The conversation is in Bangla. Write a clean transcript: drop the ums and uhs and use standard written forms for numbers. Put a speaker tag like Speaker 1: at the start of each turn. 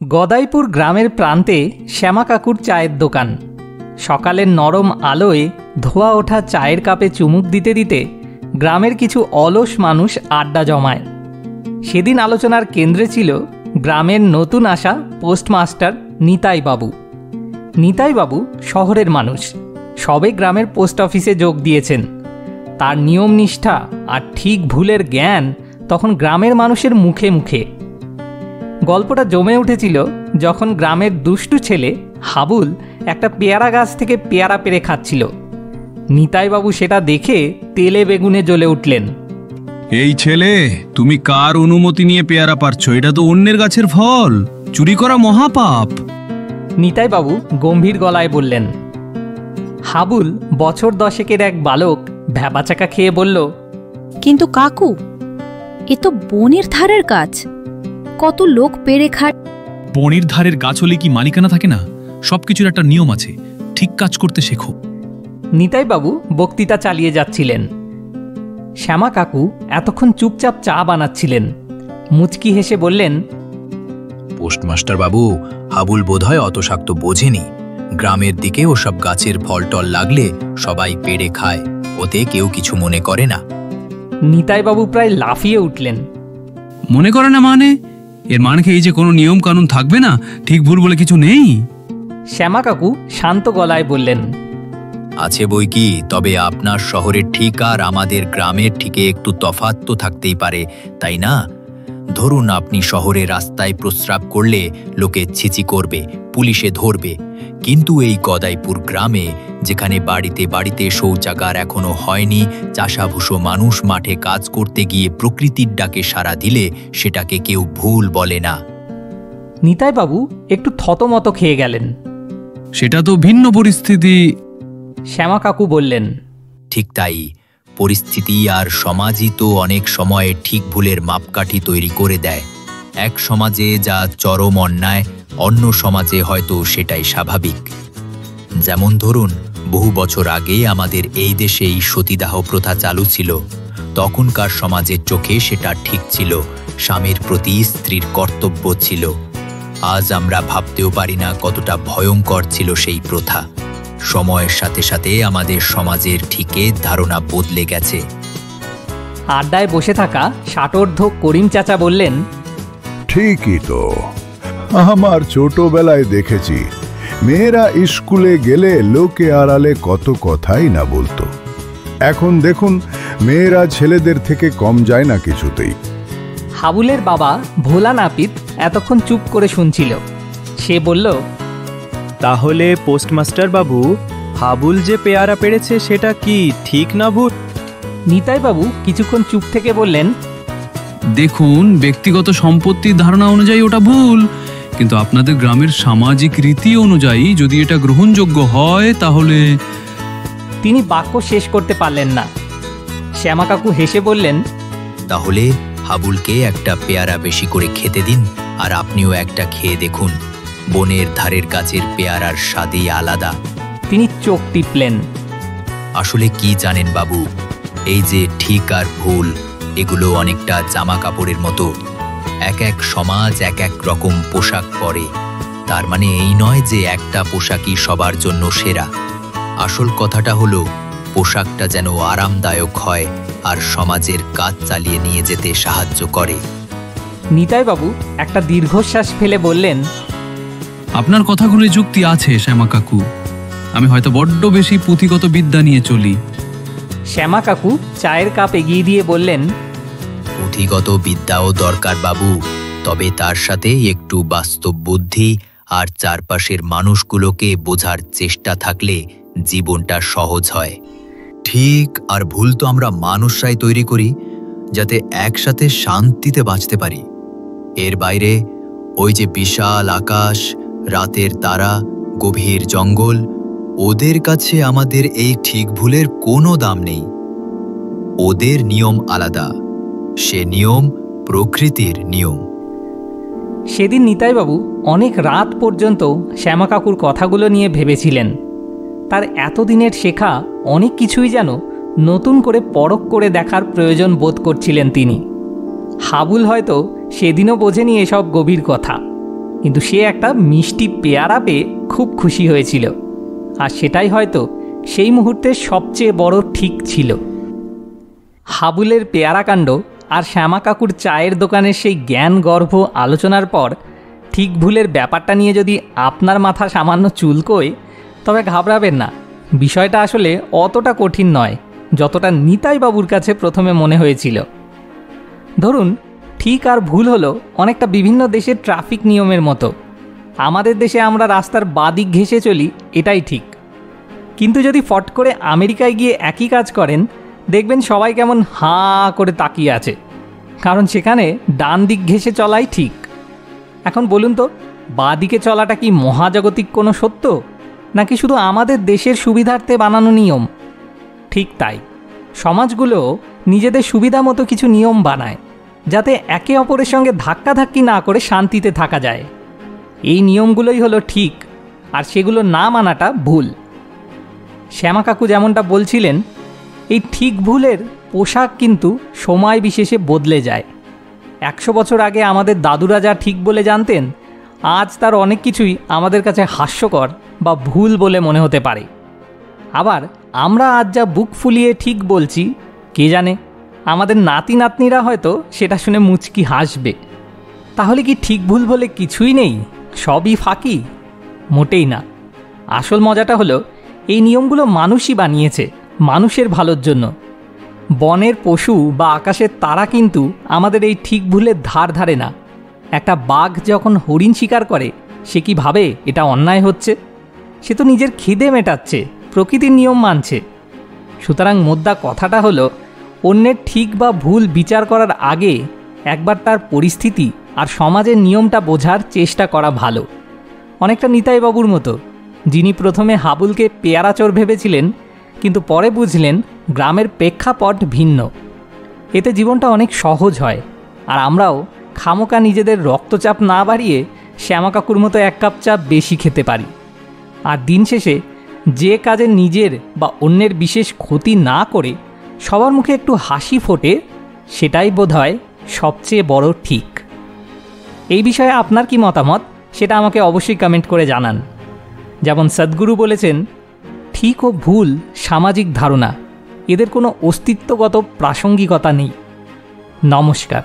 Speaker 1: গদাইপুর গ্রামের প্রান্তে শ্যামা কাকুর চায়ের দোকান। সকালের নরম আলোয় ধোয়া ওঠা চায়ের কাপে চুমুক দিতে দিতে গ্রামের কিছু অলস মানুষ আড্ডা জমায়। সেদিন আলোচনার কেন্দ্রে ছিল গ্রামের নতুন আসা পোস্টমাস্টার নিতাই বাবু। নিতাই বাবু শহরের মানুষ, সবে গ্রামের পোস্ট অফিসে যোগ দিয়েছেন। তার নিয়ম নিষ্ঠা আর ঠিক ভুলের জ্ঞান তখন গ্রামের মানুষের মুখে মুখে। গল্পটা জমে উঠেছিল যখন গ্রামের দুষ্টু ছেলে হাবুল একটা পেয়ারা গাছ থেকে পেয়ারা পেড়ে খাচ্ছিল। নিতাইবাবু সেটা দেখে তেলে বেগুনে জ্বলে উঠলেন।
Speaker 2: এই ছেলে, তুমি কার অনুমতি নিয়ে পেয়ারা পারছো? এটা তো অন্যের গাছের ফল, চুরি করা মহাপাপ।
Speaker 1: নিতাইবাবু গম্ভীর গলায় বললেন। হাবুল বছর 10-এর এক বালক ভ্যাবাচাকা খেয়ে বলল,
Speaker 3: কিন্তু কাকু, এ তো বনের ধারের গাছ, কত লোক পেড়ে খায়।
Speaker 4: বনের ধারের গাছ হলে কি মালিকানা থাকে না? সবকিছুর একটা নিয়ম আছে, ঠিক কাজ করতে শেখো।
Speaker 1: নিতাইবাবু বক্তৃতা চালিয়ে যাচ্ছিলেন। শ্যামা কাকু এতক্ষণ চুপচাপ চা বানাচ্ছিলেন। মুচকি হেসে বললেন,
Speaker 5: পোস্টমাস্টার বাবু, হাবুল বোধহয় অত শাক্ত বোঝেনি। গ্রামের দিকে ওসব গাছের ফল টল লাগলে সবাই পেড়ে খায়, ওতে কেউ কিছু মনে করে না।
Speaker 1: নিতাইবাবু প্রায় লাফিয়ে উঠলেন।
Speaker 4: মনে করে না মানে? এর মানে কি এই যে কোনো নিয়ম কানুন থাকবে না, ঠিক ভুল বলে কিছু নেই?
Speaker 1: শ্যামা কাকু শান্ত গলায় বললেন,
Speaker 5: আছে বই কি, তবে আপনার শহরের ঠিক আর আমাদের গ্রামের ঠিকে একটু তফাৎ তো থাকতেই পারে, তাই না? ধরুন, আপনি শহরে রাস্তায় প্রস্রাব করলে লোকে ছিচি করবে, পুলিশে ধরবে, কিন্তু এই গদাইপুর গ্রামে, যেখানে বাড়িতে বাড়িতে শৌচাগার এখনো হয়নি, চাষাভুষো মানুষ মাঠে কাজ করতে গিয়ে প্রকৃতির ডাকে সাড়া দিলে সেটাকে কেউ ভুল বলে না।
Speaker 1: নিতাইবাবু একটু থতমত খেয়ে গেলেন।
Speaker 4: সেটা তো ভিন্ন পরিস্থিতি।
Speaker 1: শ্যামা কাকু বললেন,
Speaker 5: ঠিক তাই, পরিস্থিতি আর সমাজই তো অনেক সময় ঠিক ভুলের মাপকাঠি তৈরি করে দেয়। এক সমাজে যা চরম অন্যায়, অন্য সমাজে হয়তো সেটাই স্বাভাবিক। যেমন ধরুন, বহু বছর আগে আমাদের এই দেশেই সতীদাহ প্রথা চালু ছিল। তখনকার সমাজের চোখে সেটা ঠিক ছিল, স্বামীর প্রতি স্ত্রীর কর্তব্য ছিল। আজ আমরা ভাবতেও পারি না কতটা ভয়ঙ্কর ছিল সেই প্রথা। সময়ের সাথে সাথে আমাদের সমাজের ঠিকে ধারণা বদলে গেছে।
Speaker 1: আড্ডায় বসে থাকা ষাটোর্ধ করিম চাচা বললেন,
Speaker 6: ঠিকই তো, আমার ছোটবেলায় দেখেছি মেয়েরা স্কুলে গেলে লোকে আড়ালে কত কথাই না বলতো। এখন দেখুন, মেয়েরা ছেলেদের থেকে কম যায় না কিছুতেই।
Speaker 1: হাবুলের বাবা ভোলা নাপিত এতক্ষণ চুপ করে শুনছিল। সে বলল,
Speaker 7: তাহলে পোস্টমাস্টার বাবু, হাবুল যে পেয়ারা পেড়েছে সেটা কি ঠিক না ভুল?
Speaker 1: নিতাইবাবু কিছুক্ষণ চুপ থেকে বললেন,
Speaker 4: দেখুন, ব্যক্তিগত সম্পত্তির ধারণা অনুযায়ী ওটা ভুল, কিন্তু আপনাদের গ্রামের সামাজিক রীতি অনুযায়ী যদি এটা গ্রহণযোগ্য হয় তাহলে।
Speaker 1: তিনি বাক্য শেষ করতে পারলেন না। শ্যামা কাকু হেসে বললেন,
Speaker 5: তাহলে হাবুলকে একটা পেয়ারা বেশি করে খেতে দিন, আর আপনিও একটা খেয়ে দেখুন। বনের ধারের গাছের পেয়ারার স্বাদই আলাদা।
Speaker 1: তিনি চোখ টিপলেন।
Speaker 5: আসলে কি জানেন বাবু, এই যে ঠিক আর ভুল, এগুলো অনেকটা জামা কাপড়ের মতো। এক এক সমাজ এক এক রকম পোশাক পরে, তার মানে এই নয় যে একটা পোশাকই সবার জন্য সেরা। আসল কথাটা হলো, পোশাকটা যেন আরামদায়ক হয় আর সমাজের কাজ চালিয়ে নিয়ে যেতে সাহায্য করে।
Speaker 1: নিতাইবাবু একটা দীর্ঘশ্বাস ফেলে বললেন,
Speaker 4: আপনার কথাগুলো যুক্তি আছে শ্যামা কাকু, আমি হয়তো বড্ড বেশি পুঁথিগত বিদ্যা নিয়ে চলি।
Speaker 1: শ্যামা কাকু চায়ের কাপ এগিয়ে দিয়ে বললেন,
Speaker 5: পুঁথিগত বিদ্যাও দরকার বাবু, তবে তার সাথে একটু বাস্তব বুদ্ধি আর চারপাশের মানুষগুলোকে বোঝার চেষ্টা থাকলে জীবনটা সহজ হয়। ঠিক আর ভুল তো আমরা মানুষরাই তৈরি করি, যাতে একসাথে শান্তিতে বাঁচতে পারি। এর বাইরে ওই যে বিশাল আকাশ, রাতের তারা, গভীর জঙ্গল, ওদের কাছে আমাদের এই ঠিক ভুলের কোনো দাম নেই। ওদের নিয়ম আলাদা, সে নিয়ম প্রকৃতির নিয়ম।
Speaker 1: সেদিন নিতাইবাবু অনেক রাত পর্যন্ত শ্যামা কাকুর কথাগুলো নিয়ে ভেবেছিলেন। তার এতদিনের শেখা অনেক কিছুই যেন নতুন করে পরখ করে দেখার প্রয়োজন বোধ করছিলেন তিনি। হাবুল হয়তো সেদিনও বোঝেনি এসব গভীর কথা। কিন্তু সে একটা মিষ্টি পেয়ারা পেয়ে খুব খুশি হয়েছিল, আর সেটাই হয়তো সেই মুহূর্তের সবচেয়ে বড় ঠিক ছিল। হাবুলের পেয়ারা কাণ্ড আর শ্যামা কাকুর চায়ের দোকানের সেই জ্ঞানগর্ভ আলোচনার পর ঠিক ভুলের ব্যাপারটা নিয়ে যদি আপনার মাথা সামান্য চুলকোয়, তবে ঘাবড়াবেন না। বিষয়টা আসলে অতটা কঠিন নয় যতটা নিতাইবাবুর কাছে প্রথমে মনে হয়েছিল। ধরুন, ঠিক আর ভুল হলো অনেকটা বিভিন্ন দেশের ট্রাফিক নিয়মের মতো। আমাদের দেশে আমরা রাস্তার বাদিক ঘেঁষে চলি, এটাই ঠিক। কিন্তু যদি ফট করে আমেরিকায় গিয়ে একই কাজ করেন, দেখবেন সবাই কেমন হাঁ করে তাকিয়ে আছে, কারণ সেখানে ডান দিক ঘেঁষে চলাই ঠিক। এখন বলুন তো, বাদিকে চলাটা কি মহাজাগতিক কোনো সত্য, নাকি শুধু আমাদের দেশের সুবিধার্থে বানানো নিয়ম? ঠিক তাই, সমাজগুলো নিজেদের সুবিধা মতো কিছু নিয়ম বানায়, যাতে একে অপরের সঙ্গে ধাক্কাধাক্কি না করে শান্তিতে থাকা যায়। এই নিয়মগুলোই হলো ঠিক, আর সেগুলো না মানাটা ভুল। শ্যামা কাকু যেমনটা বলছিলেন, এই ঠিক ভুলের পোশাক কিন্তু সময় বিশেষে বদলে যায়। 100 বছর আগে আমাদের দাদুরা যা ঠিক বলে জানতেন, আজ তার অনেক কিছুই আমাদের কাছে হাস্যকর বা ভুল বলে মনে হতে পারে। আবার আমরা আজ যা বুক ফুলিয়ে ঠিক বলছি, কে জানে আমাদের নাতি নাতনিরা হয়তো সেটা শুনে মুচকি হাসবে। তাহলে কি ঠিক ভুল বলে কিছুই নেই, সবই ফাঁকি? মোটেই না। আসল মজাটা হলো, এই নিয়মগুলো মানুষই বানিয়েছে মানুষের ভালোর জন্য। বনের পশু বা আকাশের তারা কিন্তু আমাদের এই ঠিক ভুলের ধার ধারে না। একটা বাঘ যখন হরিণ শিকার করে, সে কি ভাবে এটা অন্যায় হচ্ছে? সে তো নিজের খিদে মেটাচ্ছে, প্রকৃতির নিয়ম মানছে। সুতরাং মোদ্দা কথাটা হলো, অন্যের ঠিক বা ভুল বিচার করার আগে একবার তার পরিস্থিতি আর সমাজের নিয়মটা বোঝার চেষ্টা করা ভালো। অনেকটা নিতাইবাবুর মতো, যিনি প্রথমে হাবুলকে পেয়ারা চোর ভেবেছিলেন, কিন্তু পরে বুঝলেন গ্রামের প্রেক্ষাপট ভিন্ন। এতে জীবনটা অনেক সহজ হয়, আর আমরাও খামোকা নিজেদের রক্তচাপ না বাড়িয়ে শ্যামা কাকুর মতো 1 কাপ চা বেশি খেতে পারি। আর দিন শেষে যে কাজে নিজের বা অন্যের বিশেষ ক্ষতি না করে সবার মুখে একটু হাসি ফোটে, সেটাই বোধহয় সবচেয়ে বড় ঠিক। এই বিষয়ে আপনার কি মতামত, সেটা আমাকে অবশ্যই কমেন্ট করে জানান। যেমন সদ্গুরু বলেছেন, ঠিক ও ভুল সামাজিক ধারণা, এদের কোনো অস্তিত্বগত প্রাসঙ্গিকতা নেই। নমস্কার।